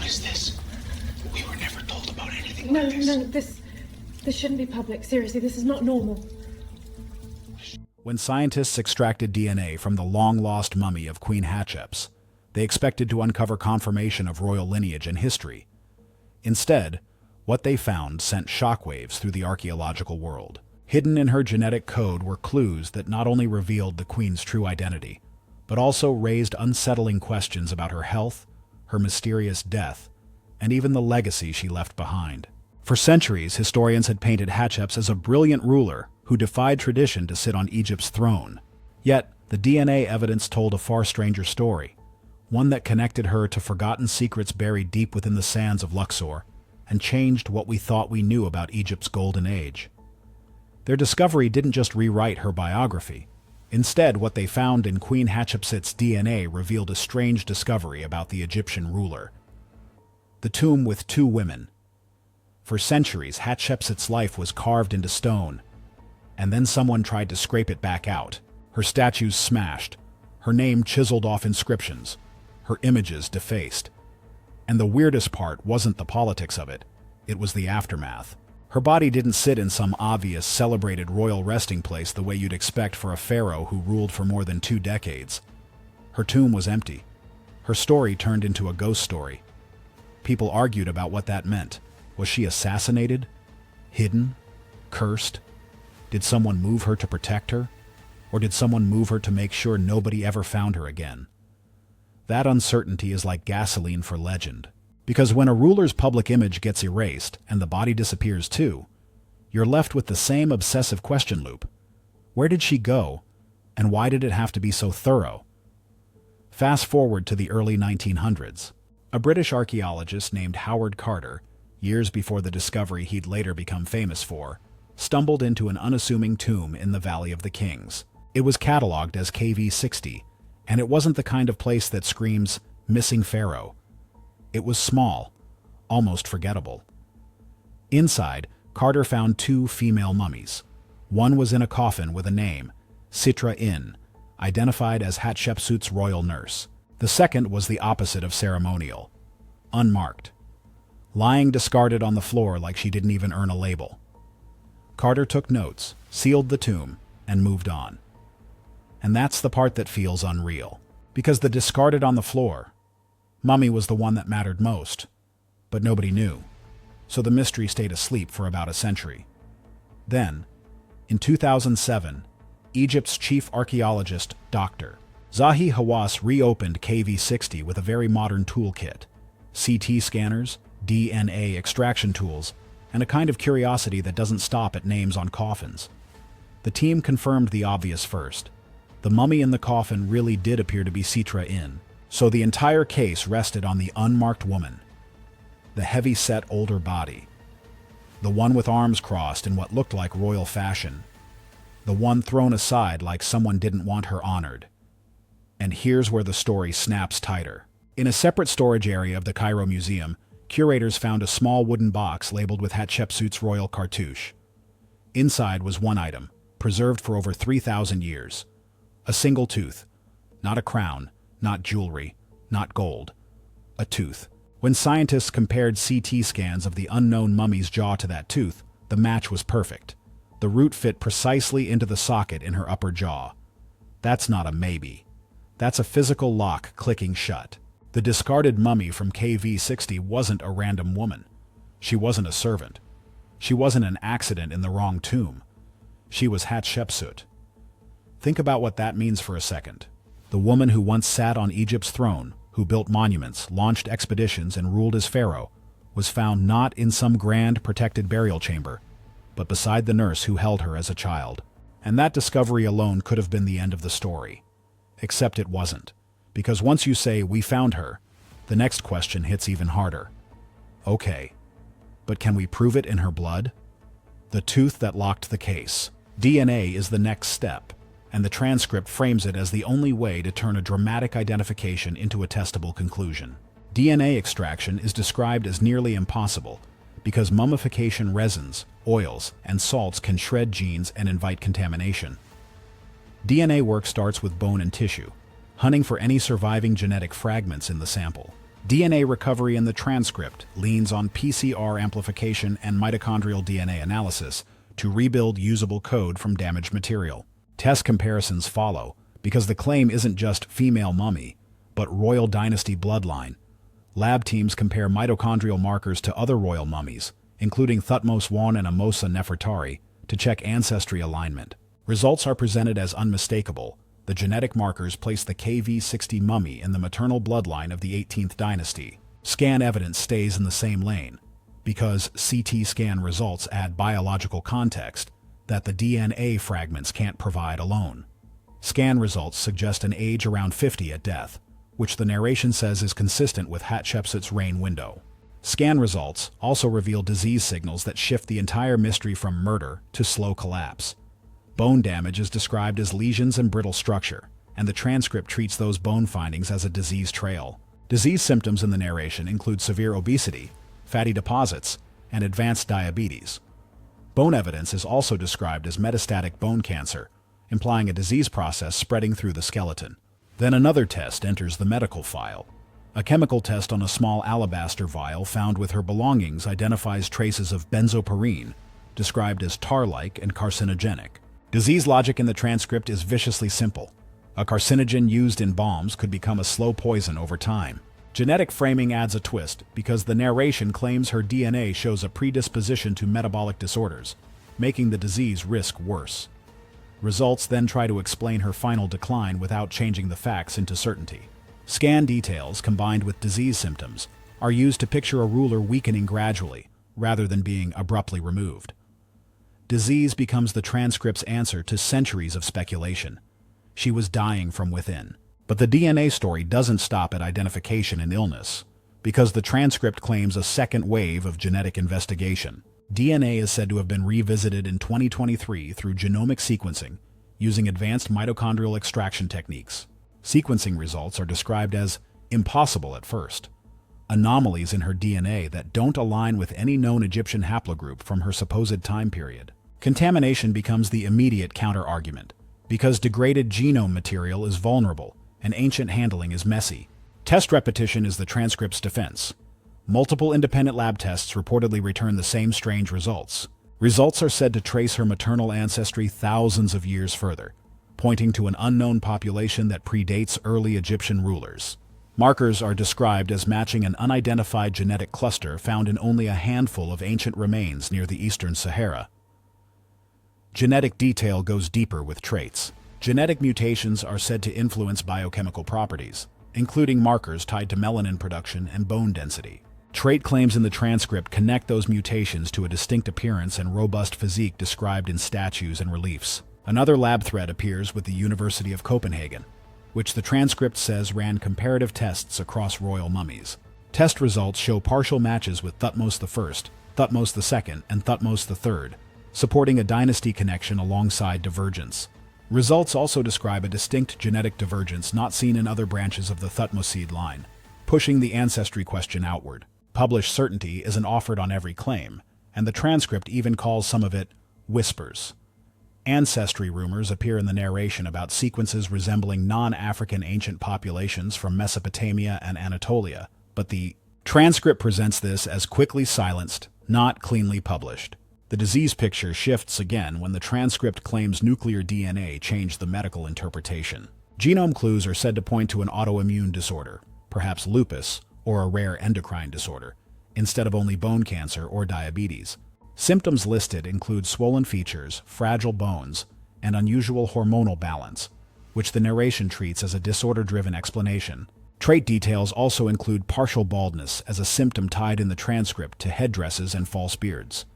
is this? We were never told about anything No, like this. no, this shouldn't be public. Seriously, this is not normal. When scientists extracted DNA from the long-lost mummy of Queen Hatcheps, they expected to uncover confirmation of royal lineage and history. Instead, what they found sent shockwaves through the archaeological world. Hidden in her genetic code were clues that not only revealed the Queen's true identity, but also raised unsettling questions about her health, her mysterious death, and even the legacy she left behind. For centuries, historians had painted Hatcheps as a brilliant ruler who defied tradition to sit on Egypt's throne. Yet, the DNA evidence told a far stranger story, one that connected her to forgotten secrets buried deep within the sands of Luxor and changed what we thought we knew about Egypt's golden age. Their discovery didn't just rewrite her biography. Instead, what they found in Queen Hatshepsut's DNA revealed a strange discovery about the Egyptian ruler. The tomb with two women. For centuries, Hatshepsut's life was carved into stone, and then someone tried to scrape it back out. Her statues smashed, her name chiseled off inscriptions, her images defaced. And the weirdest part wasn't the politics of it, it was the aftermath. Her body didn't sit in some obvious, celebrated royal resting place the way you'd expect for a pharaoh who ruled for more than 2 decades. Her tomb was empty. Her story turned into a ghost story. People argued about what that meant. Was she assassinated? Hidden? Cursed? Did someone move her to protect her? Or did someone move her to make sure nobody ever found her again? That uncertainty is like gasoline for legend. Because when a ruler's public image gets erased and the body disappears too, you're left with the same obsessive question loop. Where did she go? And why did it have to be so thorough? Fast forward to the early 1900s. A British archaeologist named Howard Carter, years before the discovery he'd later become famous for, stumbled into an unassuming tomb in the Valley of the Kings. It was catalogued as KV60, and it wasn't the kind of place that screams, "Missing Pharaoh." It was small, almost forgettable. Inside, Carter found 2 female mummies. One was in a coffin with a name, Sitra Inn, identified as Hatshepsut's royal nurse. The second was the opposite of ceremonial, unmarked, lying discarded on the floor like she didn't even earn a label. Carter took notes, sealed the tomb, and moved on. And that's the part that feels unreal. Because the discarded on the floor mummy was the one that mattered most, but nobody knew, so the mystery stayed asleep for about a century. Then, in 2007, Egypt's chief archaeologist, Dr. Zahi Hawass, reopened KV60 with a very modern toolkit, CT scanners, DNA extraction tools, and a kind of curiosity that doesn't stop at names on coffins. The team confirmed the obvious first. The mummy in the coffin really did appear to be Sitra Inn. So the entire case rested on the unmarked woman, the heavy-set older body, the one with arms crossed in what looked like royal fashion, the one thrown aside like someone didn't want her honored. And here's where the story snaps tighter. In a separate storage area of the Cairo Museum, curators found a small wooden box labeled with Hatshepsut's royal cartouche. Inside was one item, preserved for over 3,000 years. A single tooth, not a crown, not jewelry, not gold. A tooth. When scientists compared CT scans of the unknown mummy's jaw to that tooth, the match was perfect. The root fit precisely into the socket in her upper jaw. That's not a maybe. That's a physical lock clicking shut. The discarded mummy from KV60 wasn't a random woman. She wasn't a servant. She wasn't an accident in the wrong tomb. She was Hatshepsut. Think about what that means for a second. The woman who once sat on Egypt's throne, who built monuments, launched expeditions, and ruled as pharaoh, was found not in some grand protected burial chamber, but beside the nurse who held her as a child. And that discovery alone could have been the end of the story. Except it wasn't. Because once you say, "we found her," the next question hits even harder. Okay, but can we prove it in her blood? The tooth that locked the case. DNA is the next step, and the transcript frames it as the only way to turn a dramatic identification into a testable conclusion. DNA extraction is described as nearly impossible because mummification resins, oils, and salts can shred genes and invite contamination. DNA work starts with bone and tissue, hunting for any surviving genetic fragments in the sample. DNA recovery in the transcript leans on PCR amplification and mitochondrial DNA analysis to rebuild usable code from damaged material. Test comparisons follow, because the claim isn't just female mummy, but royal dynasty bloodline. Lab teams compare mitochondrial markers to other royal mummies, including Thutmose I and Amosa Nefertari, to check ancestry alignment. Results are presented as unmistakable. The genetic markers place the KV60 mummy in the maternal bloodline of the 18th dynasty. Scan evidence stays in the same lane, because CT scan results add biological context that the DNA fragments can't provide alone. Scan results suggest an age around 50 at death, which the narration says is consistent with Hatshepsut's reign window. Scan results also reveal disease signals that shift the entire mystery from murder to slow collapse. Bone damage is described as lesions and brittle structure, and the transcript treats those bone findings as a disease trail. Disease symptoms in the narration include severe obesity, fatty deposits, and advanced diabetes. Bone evidence is also described as metastatic bone cancer, implying a disease process spreading through the skeleton. Then another test enters the medical file. A chemical test on a small alabaster vial found with her belongings identifies traces of benzoparine, described as tar-like and carcinogenic. Disease logic in the transcript is viciously simple. A carcinogen used in bombs could become a slow poison over time. Genetic framing adds a twist because the narration claims her DNA shows a predisposition to metabolic disorders, making the disease risk worse. Results then try to explain her final decline without changing the facts into certainty. Scan details combined with disease symptoms are used to picture a ruler weakening gradually, rather than being abruptly removed. Disease becomes the transcript's answer to centuries of speculation. She was dying from within. But the DNA story doesn't stop at identification and illness, because the transcript claims a second wave of genetic investigation. DNA is said to have been revisited in 2023 through genomic sequencing, using advanced mitochondrial extraction techniques. Sequencing results are described as impossible at first. Anomalies in her DNA that don't align with any known Egyptian haplogroup from her supposed time period. Contamination becomes the immediate counter-argument, because degraded genome material is vulnerable and ancient handling is messy. Test repetition is the transcript's defense. Multiple independent lab tests reportedly return the same strange results. Results are said to trace her maternal ancestry thousands of years further, pointing to an unknown population that predates early Egyptian rulers. Markers are described as matching an unidentified genetic cluster found in only a handful of ancient remains near the eastern Sahara. Genetic detail goes deeper with traits. Genetic mutations are said to influence biochemical properties, including markers tied to melanin production and bone density. Trait claims in the transcript connect those mutations to a distinct appearance and robust physique described in statues and reliefs. Another lab thread appears with the University of Copenhagen, which the transcript says ran comparative tests across royal mummies. Test results show partial matches with Thutmose I, Thutmose II, and Thutmose III, supporting a dynasty connection alongside divergence. Results also describe a distinct genetic divergence not seen in other branches of the Thutmoside line, pushing the ancestry question outward. Published certainty isn't offered on every claim, and the transcript even calls some of it whispers. Ancestry rumors appear in the narration about sequences resembling non-African ancient populations from Mesopotamia and Anatolia, but the transcript presents this as quickly silenced, not cleanly published. The disease picture shifts again when the transcript claims nuclear DNA changed the medical interpretation. Genome clues are said to point to an autoimmune disorder, perhaps lupus, or a rare endocrine disorder, instead of only bone cancer or diabetes. Symptoms listed include swollen features, fragile bones, and unusual hormonal balance, which the narration treats as a disorder-driven explanation. Trait details also include partial baldness as a symptom tied in the transcript to headdresses and false beards.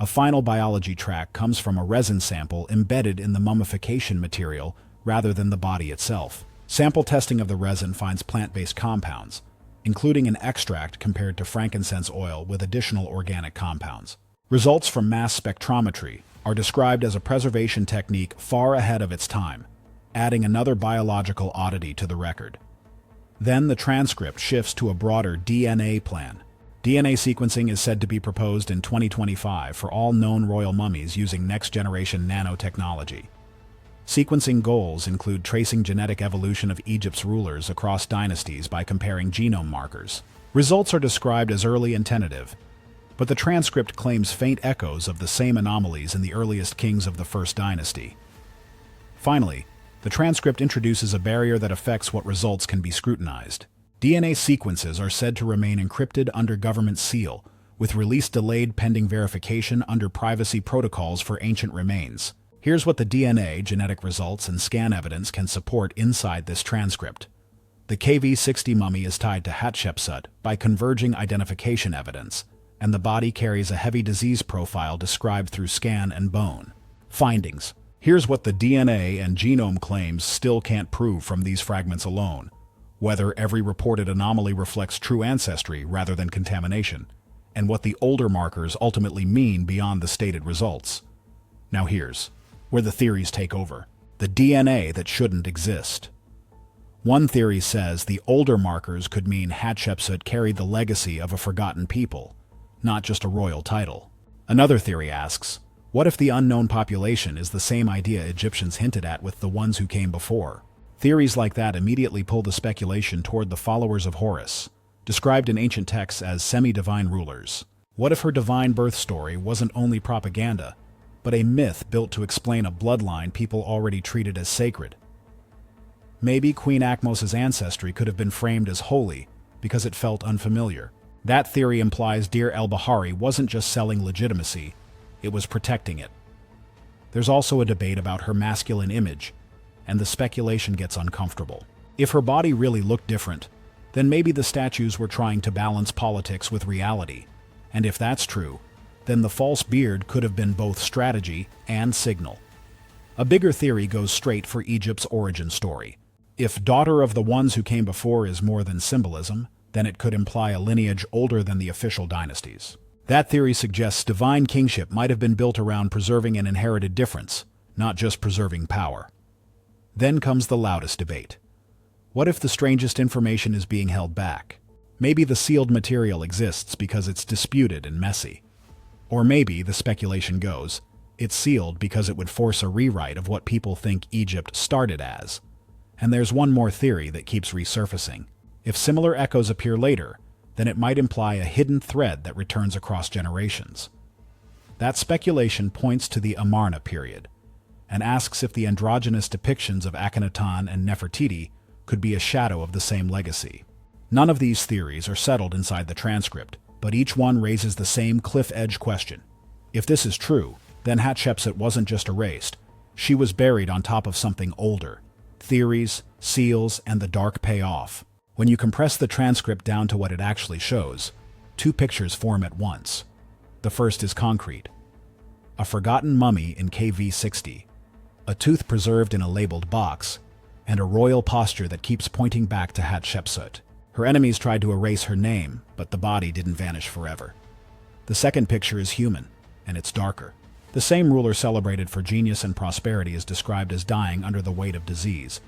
A final biology track comes from a resin sample embedded in the mummification material rather than the body itself. Sample testing of the resin finds plant-based compounds, including an extract compared to frankincense oil with additional organic compounds. Results from mass spectrometry are described as a preservation technique far ahead of its time, adding another biological oddity to the record. Then the transcript shifts to a broader DNA plan. DNA sequencing is said to be proposed in 2025 for all known royal mummies using next-generation nanotechnology. Sequencing goals include tracing genetic evolution of Egypt's rulers across dynasties by comparing genome markers. Results are described as early and tentative, but the transcript claims faint echoes of the same anomalies in the earliest kings of the First Dynasty. Finally, the transcript introduces a barrier that affects what results can be scrutinized. DNA sequences are said to remain encrypted under government seal, with release delayed pending verification under privacy protocols for ancient remains. Here's what the DNA, genetic results, and scan evidence can support inside this transcript. The KV60 mummy is tied to Hatshepsut by converging identification evidence, and the body carries a heavy disease profile described through scan and bone. Findings. Here's what the DNA and genome claims still can't prove from these fragments alone: whether every reported anomaly reflects true ancestry rather than contamination, and what the older markers ultimately mean beyond the stated results. Now here's where the theories take over. The DNA that shouldn't exist. One theory says the older markers could mean Hatshepsut carried the legacy of a forgotten people, not just a royal title. Another theory asks, what if the unknown population is the same idea Egyptians hinted at with the ones who came before? Theories like that immediately pull the speculation toward the followers of Horus, described in ancient texts as semi-divine rulers. What if her divine birth story wasn't only propaganda, but a myth built to explain a bloodline people already treated as sacred? Maybe Queen Akhmos's ancestry could have been framed as holy because it felt unfamiliar. That theory implies Deir el-Bahari wasn't just selling legitimacy, it was protecting it. There's also a debate about her masculine image, and the speculation gets uncomfortable. If her body really looked different, then maybe the statues were trying to balance politics with reality. And if that's true, then the false beard could have been both strategy and signal. A bigger theory goes straight for Egypt's origin story. If daughter of the ones who came before is more than symbolism, then it could imply a lineage older than the official dynasties. That theory suggests divine kingship might have been built around preserving an inherited difference, not just preserving power. Then comes the loudest debate. What if the strangest information is being held back? Maybe the sealed material exists because it's disputed and messy. Or maybe, the speculation goes, it's sealed because it would force a rewrite of what people think Egypt started as. And there's one more theory that keeps resurfacing. If similar echoes appear later, then it might imply a hidden thread that returns across generations. That speculation points to the Amarna period, and asks if the androgynous depictions of Akhenaten and Nefertiti could be a shadow of the same legacy. None of these theories are settled inside the transcript, but each one raises the same cliff-edge question. If this is true, then Hatshepsut wasn't just erased, she was buried on top of something older. Theories, seals, and the dark pay off. When you compress the transcript down to what it actually shows, two pictures form at once. The first is concrete. A forgotten mummy in KV60, a tooth preserved in a labeled box, and a royal posture that keeps pointing back to Hatshepsut. Her enemies tried to erase her name, but the body didn't vanish forever. The second picture is human, and it's darker. The same ruler celebrated for genius and prosperity is described as dying under the weight of disease.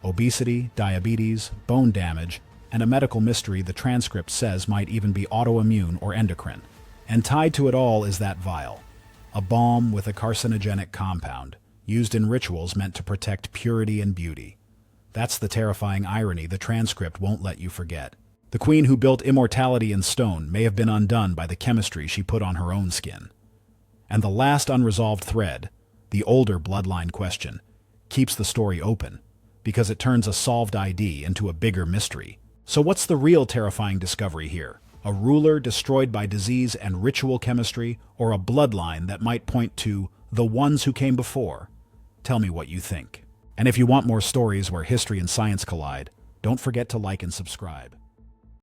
Obesity, diabetes, bone damage, and a medical mystery the transcript says might even be autoimmune or endocrine. And tied to it all is that vial, a balm with a carcinogenic compound, used in rituals meant to protect purity and beauty. That's the terrifying irony the transcript won't let you forget. The queen who built immortality in stone may have been undone by the chemistry she put on her own skin. And the last unresolved thread, the older bloodline question, keeps the story open, because it turns a solved ID into a bigger mystery. So what's the real terrifying discovery here? A ruler destroyed by disease and ritual chemistry, or a bloodline that might point to the ones who came before? Tell me what you think. And if you want more stories where history and science collide, don't forget to like and subscribe.